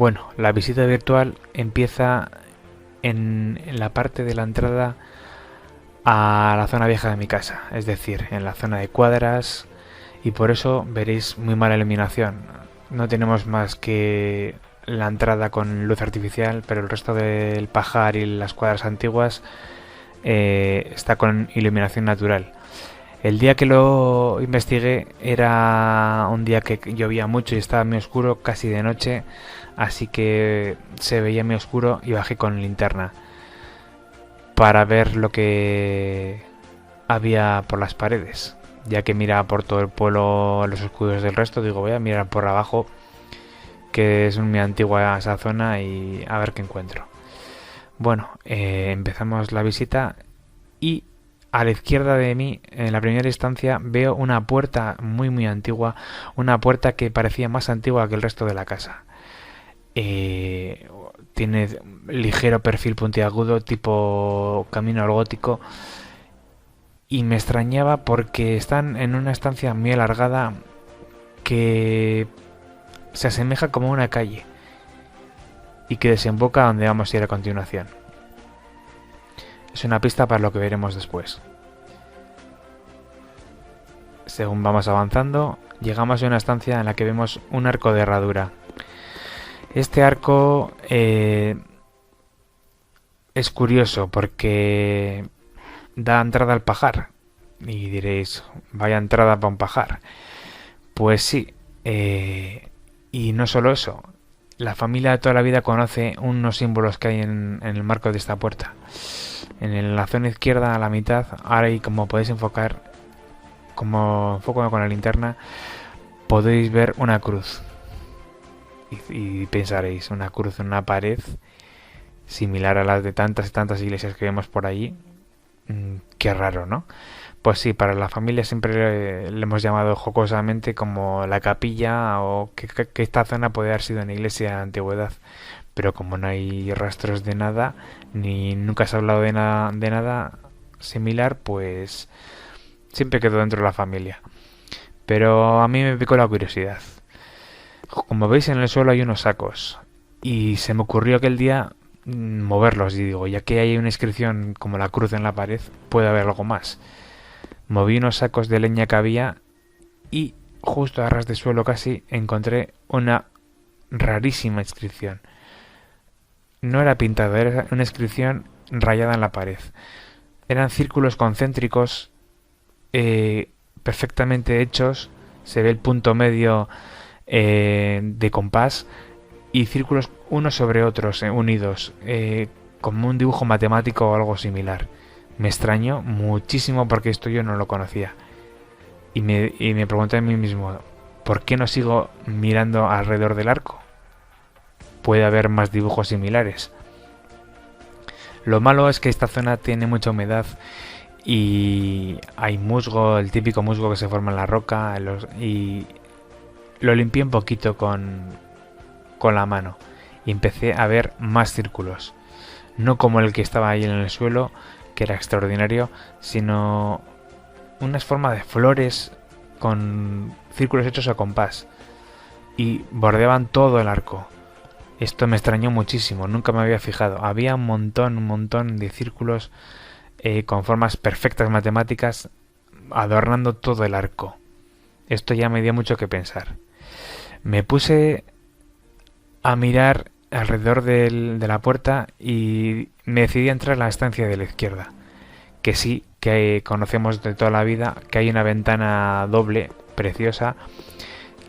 Bueno, la visita virtual empieza en la parte de la entrada a la zona vieja de mi casa, es decir, en la zona de cuadras, y por eso veréis muy mala iluminación. No tenemos más que la entrada con luz artificial, pero el resto del pajar y las cuadras antiguas está con iluminación natural. El día que lo investigué era un día que llovía mucho y estaba muy oscuro, casi de noche, así que se veía muy oscuro y bajé con linterna para ver lo que había por las paredes. Ya que miraba por todo el pueblo los escudos del resto, digo voy a mirar por abajo, que es muy antigua esa zona, y a ver qué encuentro. Bueno, empezamos la visita y a la izquierda de mí, en la primera instancia, veo una puerta muy antigua, una puerta que parecía más antigua que el resto de la casa. Tiene ligero perfil puntiagudo, tipo camino al gótico, y me extrañaba porque están en una estancia muy alargada que se asemeja como a una calle y que desemboca a donde vamos a ir a continuación. Es una pista para lo que veremos después. Según vamos avanzando, llegamos a una estancia en la que vemos un arco de herradura. Este arco es curioso porque da entrada al pajar. Y diréis, vaya entrada para un pajar. Pues sí, y no solo eso. La familia de toda la vida conoce unos símbolos que hay en el marco de esta puerta. En la zona izquierda, a la mitad, ahora y como podéis enfocar, como enfoco con la linterna, podéis ver una cruz. Y pensaréis, una cruz en una pared, similar a las de tantas y tantas iglesias que vemos por allí. Qué raro, ¿no? Pues sí, para la familia siempre le hemos llamado jocosamente como la capilla, o que esta zona puede haber sido una iglesia de antigüedad. Pero como no hay rastros de nada, ni nunca se ha hablado de nada similar, pues siempre quedó dentro de la familia. Pero a mí me picó la curiosidad. Como veis, en el suelo hay unos sacos, y se me ocurrió aquel día moverlos, y digo, ya que hay una inscripción como la cruz en la pared, puede haber algo más. Moví unos sacos de leña que había y justo a ras de suelo casi encontré una rarísima inscripción. No era pintado, era una inscripción rayada en la pared. Eran círculos concéntricos perfectamente hechos. Se ve el punto medio de compás, y círculos unos sobre otros unidos, como un dibujo matemático o algo similar. Me extrañó muchísimo porque esto yo no lo conocía. Y me pregunté a mí mismo, ¿por qué no sigo mirando alrededor del arco? Puede haber más dibujos similares. Lo malo es que esta zona tiene mucha humedad y hay musgo, el típico musgo que se forma en la roca, y lo limpié un poquito con la mano y empecé a ver más círculos. No como el que estaba ahí en el suelo, que era extraordinario, sino unas formas de flores con círculos hechos a compás y bordeaban todo el arco. Esto me extrañó muchísimo, nunca me había fijado. Había un montón de círculos con formas perfectas matemáticas adornando todo el arco. Esto ya me dio mucho que pensar. Me puse a mirar alrededor de la puerta y me decidí a entrar a la estancia de la izquierda, que sí, que conocemos de toda la vida, que hay una ventana doble preciosa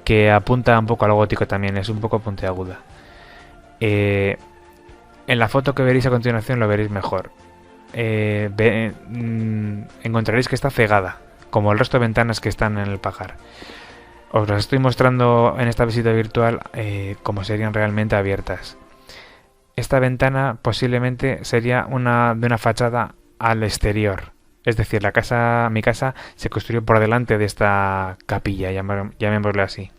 que apunta un poco al gótico también, es un poco puntiaguda. En la foto que veréis a continuación lo veréis mejor. Encontraréis que está cegada, como el resto de ventanas que están en el pajar. Os las estoy mostrando en esta visita virtual como serían realmente abiertas. Esta ventana posiblemente sería de una fachada al exterior. Es decir, mi casa se construyó por delante de esta capilla, llamémosle así.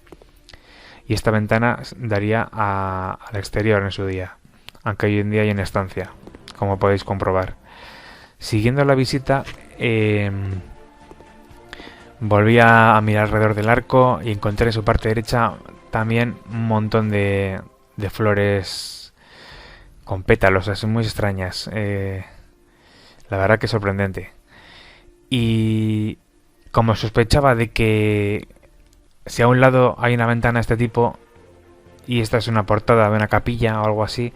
Y esta ventana daría al exterior en su día, aunque hoy en día hay una estancia, como podéis comprobar. Siguiendo la visita, volví a mirar alrededor del arco y encontré en su parte derecha también un montón de de flores con pétalos así muy extrañas. La verdad que sorprendente. Y como sospechaba de que si a un lado hay una ventana de este tipo y esta es una portada de una capilla o algo así,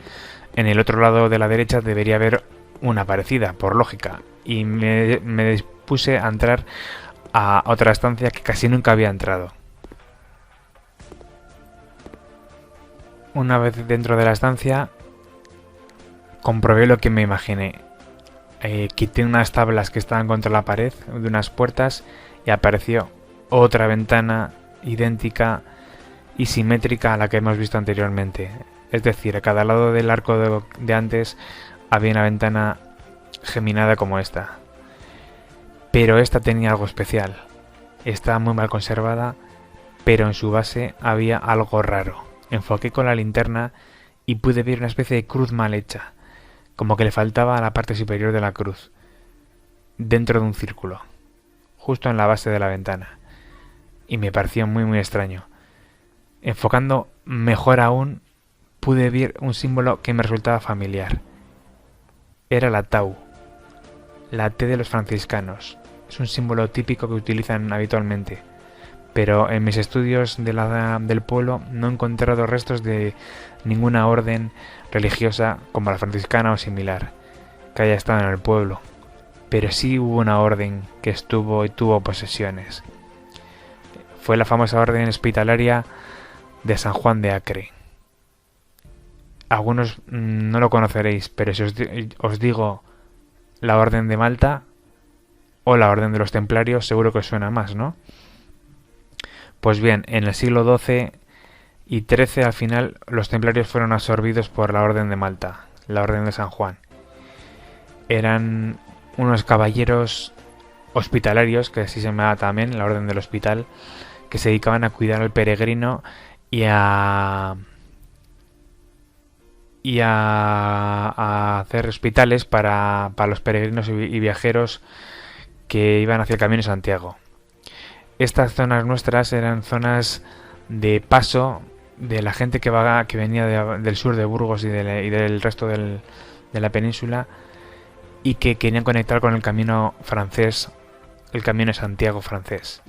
en el otro lado de la derecha debería haber una parecida, por lógica. Y me dispuse a entrar a otra estancia que casi nunca había entrado. Una vez dentro de la estancia, comprobé lo que me imaginé. Quité unas tablas que estaban contra la pared de unas puertas y apareció otra ventana idéntica y simétrica a la que hemos visto anteriormente. Es decir, a cada lado del arco de antes había una ventana geminada como esta. Pero esta tenía algo especial. Estaba muy mal conservada, pero en su base había algo raro. Enfoqué con la linterna y pude ver una especie de cruz mal hecha, como que le faltaba a la parte superior de la cruz, dentro de un círculo, justo en la base de la ventana. Y me pareció muy extraño. Enfocando mejor aún, pude ver un símbolo que me resultaba familiar. Era la tau, la T de los franciscanos. Es un símbolo típico que utilizan habitualmente, pero en mis estudios del pueblo no he encontrado restos de ninguna orden religiosa como la franciscana o similar que haya estado en el pueblo, pero sí hubo una orden que estuvo y tuvo posesiones. Fue la famosa orden hospitalaria de San Juan de Acre. Algunos no lo conoceréis, pero si os digo la orden de Malta o la orden de los templarios, seguro que os suena más, ¿no? Pues bien, en el siglo XII y XIII al final los templarios fueron absorbidos por la orden de Malta, la orden de San Juan. Eran unos caballeros hospitalarios, que así se llamaba también, la orden del hospital, que se dedicaban a cuidar al peregrino y a hacer hospitales para los peregrinos y viajeros que iban hacia el Camino de Santiago. Estas zonas nuestras eran zonas de paso de la gente que venía del sur de Burgos y del resto de la península y que querían conectar con el camino francés, el Camino de Santiago francés,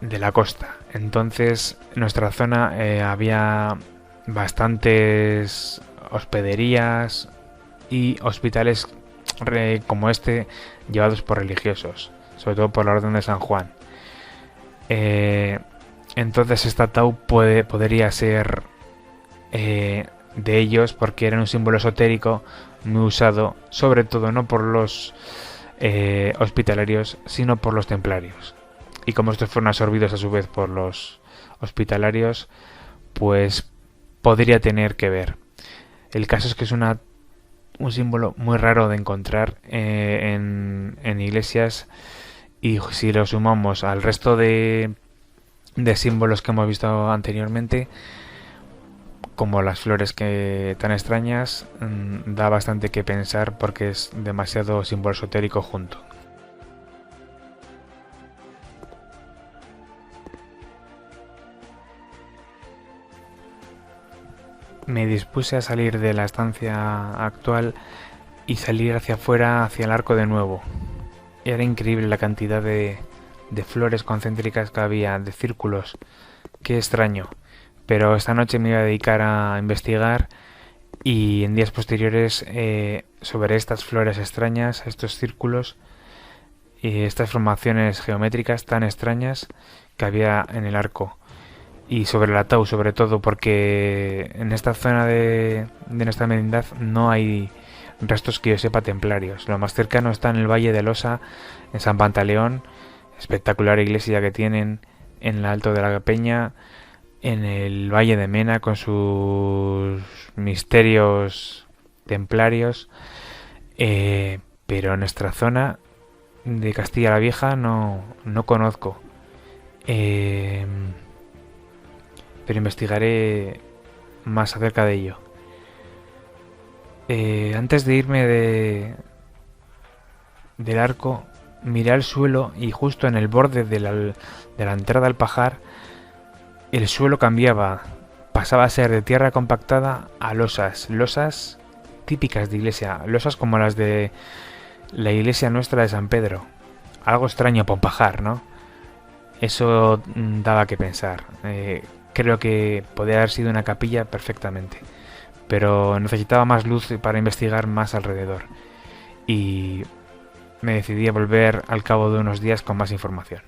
de la costa. Entonces, en nuestra zona había bastantes hospederías y hospitales como este llevados por religiosos, sobre todo por la orden de San Juan. Entonces esta tau podría ser de ellos, porque era un símbolo esotérico muy usado, sobre todo no por los hospitalarios, sino por los templarios. Y como estos fueron absorbidos a su vez por los hospitalarios, pues podría tener que ver. El caso es que es un símbolo muy raro de encontrar en iglesias, y si lo sumamos al resto de símbolos que hemos visto anteriormente, como las flores tan extrañas, da bastante que pensar porque es demasiado símbolo esotérico junto. Me dispuse a salir de la estancia actual y salir hacia afuera, hacia el arco de nuevo. Era increíble la cantidad de flores concéntricas que había, de círculos. Qué extraño. Pero esta noche me iba a dedicar a investigar, y en días posteriores sobre estas flores extrañas, estos círculos y estas formaciones geométricas tan extrañas que había en el arco. Y sobre la tau, sobre todo, porque en esta zona de nuestra merindad no hay restos que yo sepa templarios. Lo más cercano está en el Valle de Losa, en San Pantaleón, espectacular iglesia que tienen en el Alto de la Peña, en el Valle de Mena con sus misterios templarios, pero en nuestra zona de Castilla la Vieja no conozco. Pero investigaré más acerca de ello. Antes de irme del arco, miré al suelo y justo en el borde de la entrada al pajar, el suelo cambiaba pasaba a ser de tierra compactada a losas, losas típicas de iglesia, losas como las de la iglesia nuestra de San Pedro. Algo extraño para un pajar, ¿no? Eso daba que pensar. Creo que podría haber sido una capilla perfectamente, pero necesitaba más luz para investigar más alrededor. Y me decidí a volver al cabo de unos días con más información.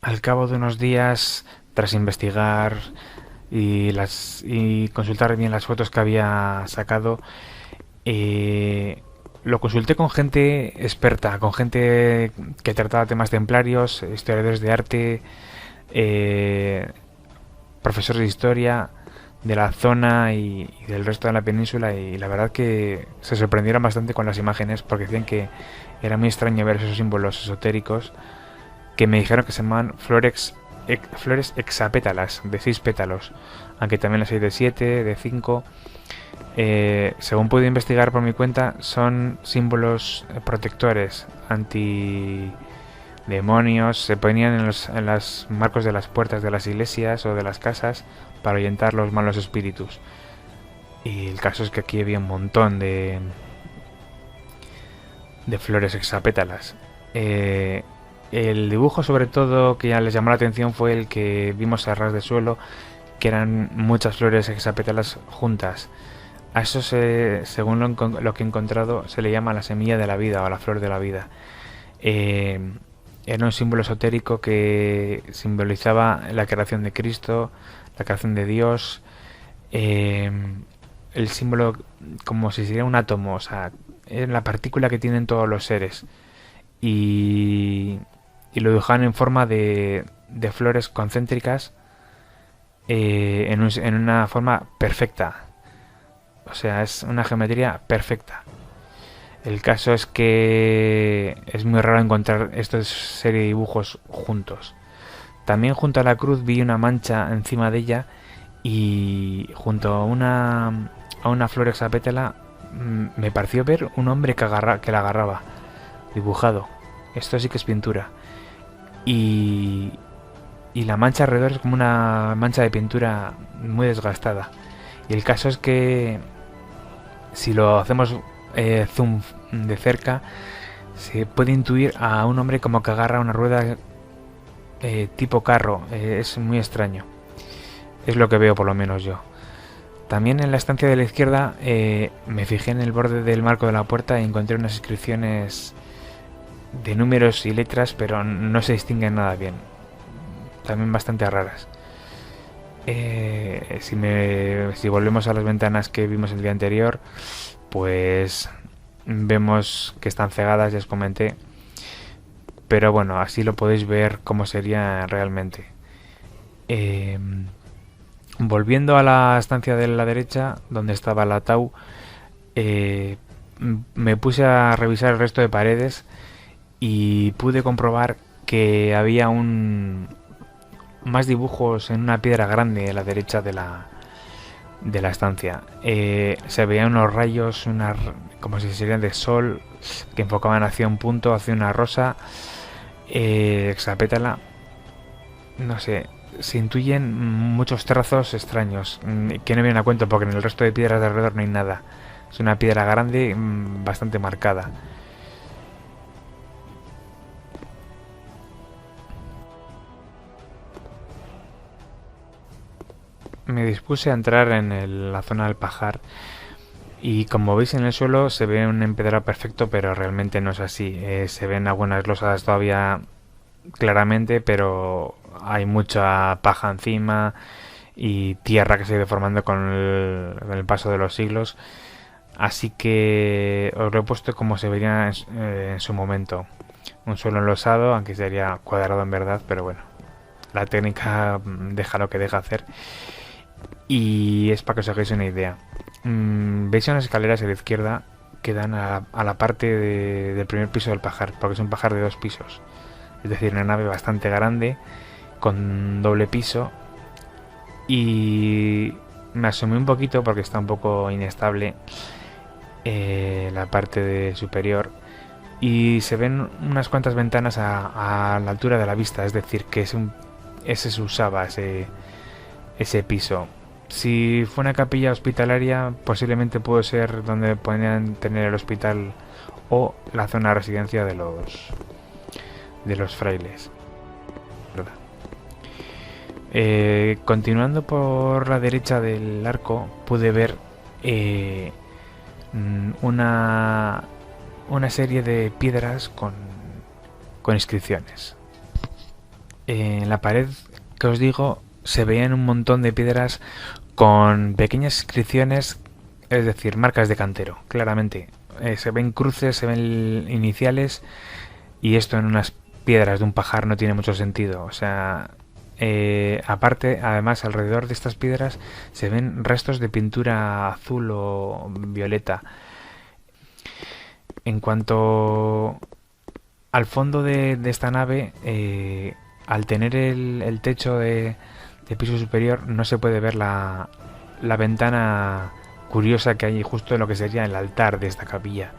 Al cabo de unos días, tras investigar y consultar bien las fotos que había sacado, eh, lo consulté con gente experta, con gente que trataba temas templarios, historiadores de arte, eh, profesores de historia de la zona y del resto de la península, y la verdad que se sorprendieron bastante con las imágenes porque decían que era muy extraño ver esos símbolos esotéricos que me dijeron que se llamaban flores hexapétalas, de 6 pétalos, aunque también las hay de 7, de 5. Según pude investigar por mi cuenta, son símbolos protectores, anti demonios, se ponían en los marcos de las puertas de las iglesias o de las casas para ahuyentar los malos espíritus. Y el caso es que aquí había un montón de flores hexapétalas. El dibujo sobre todo que ya les llamó la atención fue el que vimos a ras de suelo, que eran muchas flores hexapétalas juntas. A eso, según lo que he encontrado, se le llama la semilla de la vida o la flor de la vida. Era un símbolo esotérico que simbolizaba la creación de Cristo, la creación de Dios, el símbolo como si sería un átomo, o sea, es la partícula que tienen todos los seres. Y lo dibujaban en forma de flores concéntricas, en una forma perfecta. O sea, es una geometría perfecta. El caso es que es muy raro encontrar esta serie de dibujos juntos. También junto a la cruz vi una mancha encima de ella, y junto a una flor hexapétala me pareció ver un hombre que la agarraba, dibujado. Esto sí que es pintura. Y la mancha alrededor es como una mancha de pintura muy desgastada. Y el caso es que si lo hacemos zoom de cerca, se puede intuir a un hombre como que agarra una rueda tipo carro. Es muy extraño. Es lo que veo, por lo menos yo. También en la estancia de la izquierda me fijé en el borde del marco de la puerta y encontré unas inscripciones de números y letras, pero no se distinguen nada bien. También bastante raras. Si volvemos a las ventanas que vimos el día anterior, pues vemos que están cegadas, ya os comenté. Pero bueno, así lo podéis ver cómo sería realmente. Volviendo a la estancia de la derecha, donde estaba la Tau, me puse a revisar el resto de paredes y pude comprobar que había más dibujos en una piedra grande a la derecha de la estancia. Se veían unos rayos, como si serían de sol, que enfocaban hacia un punto, hacia una rosa hexapétala. No sé, se intuyen muchos trazos extraños que no vienen a cuento porque en el resto de piedras de alrededor no hay nada. Es una piedra grande, bastante marcada. Me dispuse a entrar en la zona del pajar, y como veis en el suelo se ve un empedrado perfecto, pero realmente no es así. Se ven algunas losas todavía claramente, pero hay mucha paja encima y tierra que se ha ido formando con el paso de los siglos. Así que os lo he puesto como se vería en su momento. Un suelo enlosado, aunque sería cuadrado en verdad, pero bueno, la técnica deja lo que deja hacer. Y es para que os hagáis una idea. Veis unas escaleras a la izquierda que dan a la parte del primer piso del pajar, porque es un pajar de 2 pisos. Es decir, una nave bastante grande con doble piso. Y me asomé un poquito porque está un poco inestable la parte superior. Y se ven unas cuantas ventanas a la altura de la vista, es decir, que es ese se usaba, ese piso. Si fue una capilla hospitalaria, posiblemente pudo ser donde podían tener el hospital o la zona de residencia de los frailes. ¿Verdad? Continuando por la derecha del arco, pude ver una serie de piedras con inscripciones. En la pared que os digo se veían un montón de piedras con pequeñas inscripciones, es decir, marcas de cantero, claramente. Se ven cruces, se ven iniciales, y esto en unas piedras de un pajar no tiene mucho sentido. O sea, aparte, además, alrededor de estas piedras se ven restos de pintura azul o violeta. En cuanto al fondo de esta nave, al tener el techo de piso superior, no se puede ver la ventana curiosa que hay justo en lo que sería el altar de esta capilla,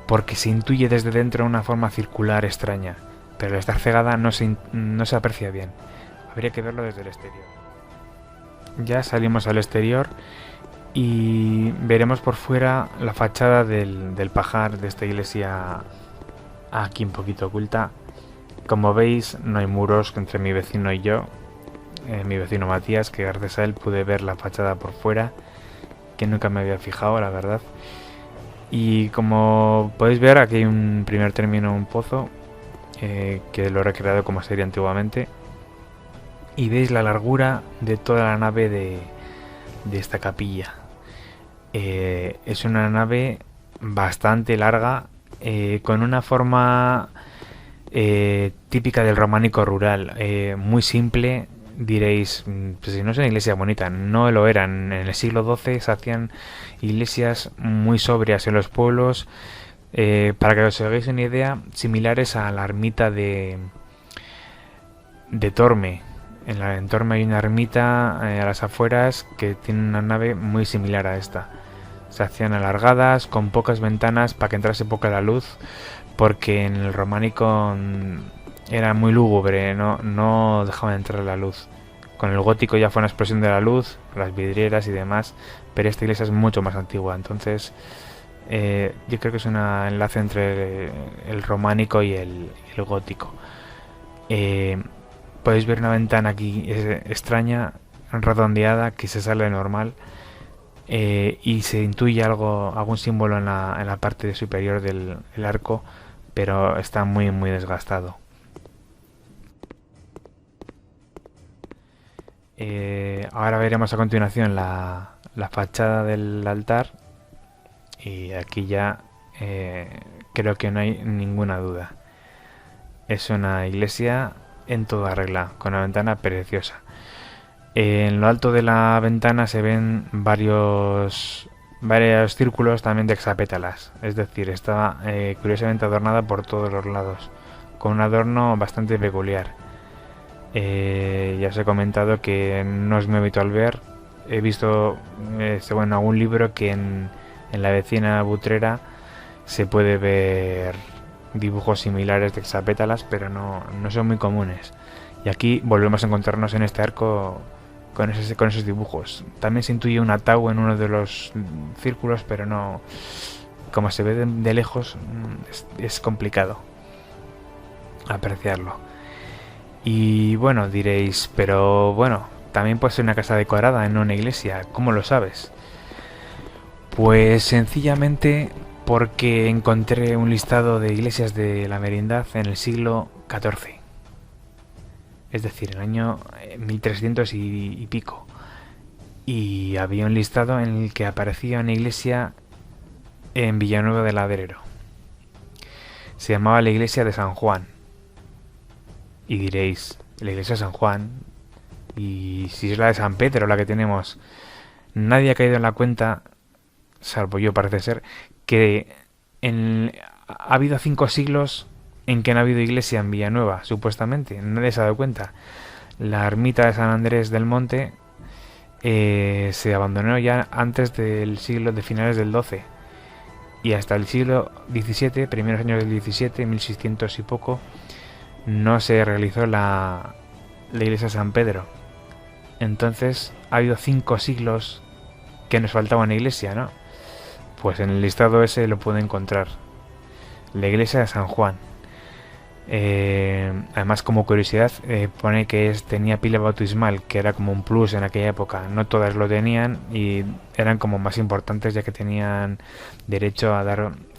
porque se intuye desde dentro una forma circular extraña, pero al estar cegada no se aprecia bien. Habría que verlo desde el exterior. Ya salimos al exterior y veremos por fuera la fachada del pajar de esta iglesia, aquí un poquito oculta. Como veis, no hay muros entre mi vecino y yo, mi vecino Matías, que gracias a él pude ver la fachada por fuera, que nunca me había fijado, la verdad. Y como podéis ver, aquí hay un primer término, un pozo, que lo he recreado como sería antiguamente. Y veis la largura de toda la nave de esta capilla. Es una nave bastante larga, con una forma típica del románico rural, muy simple. Diréis, pues si no es una iglesia bonita, no lo eran. En el siglo XII se hacían iglesias muy sobrias en los pueblos, para que os hagáis una idea, similares a la ermita de Torme. En Torme hay una ermita a las afueras que tiene una nave muy similar a esta. Se hacían alargadas, con pocas ventanas para que entrase poca la luz, porque en el románico era muy lúgubre, no dejaba de entrar la luz. Con el gótico ya fue una explosión de la luz, las vidrieras y demás, pero esta iglesia es mucho más antigua. Entonces yo creo que es un enlace entre el románico y el gótico. Podéis ver una ventana aquí extraña, redondeada, que se sale de normal, y se intuye algún símbolo en la parte superior del arco, pero está muy muy desgastado. Ahora veremos a continuación la fachada del altar, y aquí ya creo que no hay ninguna duda. Es una iglesia en toda regla, con una ventana preciosa. En lo alto de la ventana se ven varios círculos también de hexapétalas, es decir, está curiosamente adornada por todos los lados, con un adorno bastante peculiar. Ya os he comentado que no es muy habitual ver. He visto en algún libro que en la vecina Butrera se puede ver dibujos similares de hexapétalas, pero no son muy comunes. Y aquí volvemos a encontrarnos en este arco con esos dibujos. También se intuye un ataúd en uno de los círculos, pero no, como se ve de lejos, es complicado apreciarlo. Y bueno, diréis, pero bueno, también puede ser una casa decorada en una iglesia, ¿cómo lo sabes? Pues sencillamente porque encontré un listado de iglesias de la Merindad en el siglo XIV. Es decir, en el año 1300 y pico. Y había un listado en el que aparecía una iglesia en Villanueva del Adrero. Se llamaba la iglesia de San Juan. Y diréis, la iglesia de San Juan, y si es la de San Pedro la que tenemos, nadie ha caído en la cuenta, salvo yo parece ser, que ha habido 5 siglos en que no ha habido iglesia en Villanueva, supuestamente. Nadie se ha dado cuenta. La ermita de San Andrés del Monte se abandonó ya antes de finales del XII, y hasta el siglo XVII, primeros años del XVII, 1600 y poco, no se realizó la la iglesia de San Pedro. Entonces ha habido 5 siglos que nos faltaba una iglesia, ¿no? Pues en el listado ese lo puedo encontrar. La iglesia de San Juan. Además, como curiosidad, pone que tenía pila bautismal, que era como un plus en aquella época. No todas lo tenían y eran como más importantes, ya que tenían derecho a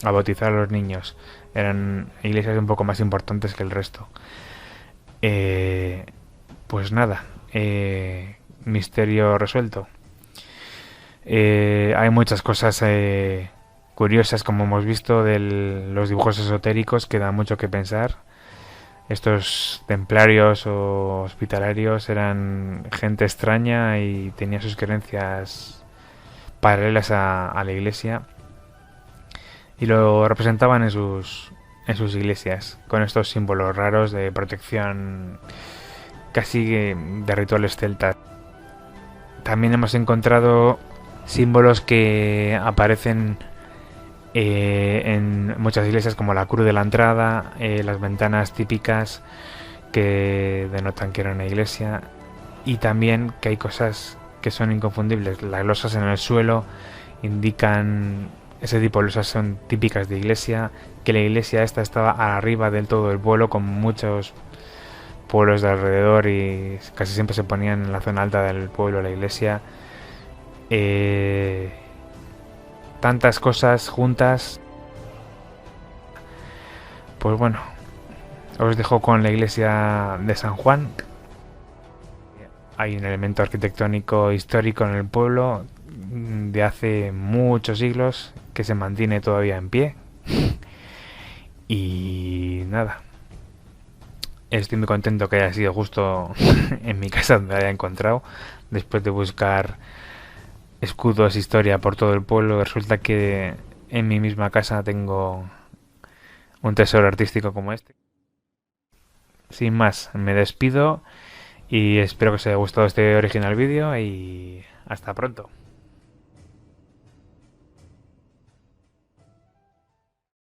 bautizar a los niños. Eran iglesias un poco más importantes que el resto. Eh, pues nada, misterio resuelto. Hay muchas cosas curiosas, como hemos visto, de los dibujos esotéricos, que da mucho que pensar. Estos templarios o hospitalarios eran gente extraña y tenía sus creencias paralelas a la iglesia, y lo representaban en sus iglesias con estos símbolos raros de protección, casi de rituales celtas. También hemos encontrado símbolos que aparecen en muchas iglesias, como la cruz de la entrada, las ventanas típicas que denotan que era una iglesia, y también que hay cosas que son inconfundibles. Las losas en el suelo indican, ese tipo de losas son típicas de iglesia, que la iglesia esta estaba arriba del todo del pueblo, con muchos pueblos de alrededor, y casi siempre se ponían en la zona alta del pueblo la iglesia. Tantas cosas juntas. Pues bueno, os dejo con la iglesia de San Juan. Hay un elemento arquitectónico histórico en el pueblo de hace muchos siglos que se mantiene todavía en pie. Y nada, estoy muy contento que haya sido justo en mi casa donde la haya encontrado. Después de buscar escudos, historia por todo el pueblo, resulta que en mi misma casa tengo un tesoro artístico como este. Sin más, me despido y espero que os haya gustado este original vídeo, y hasta pronto.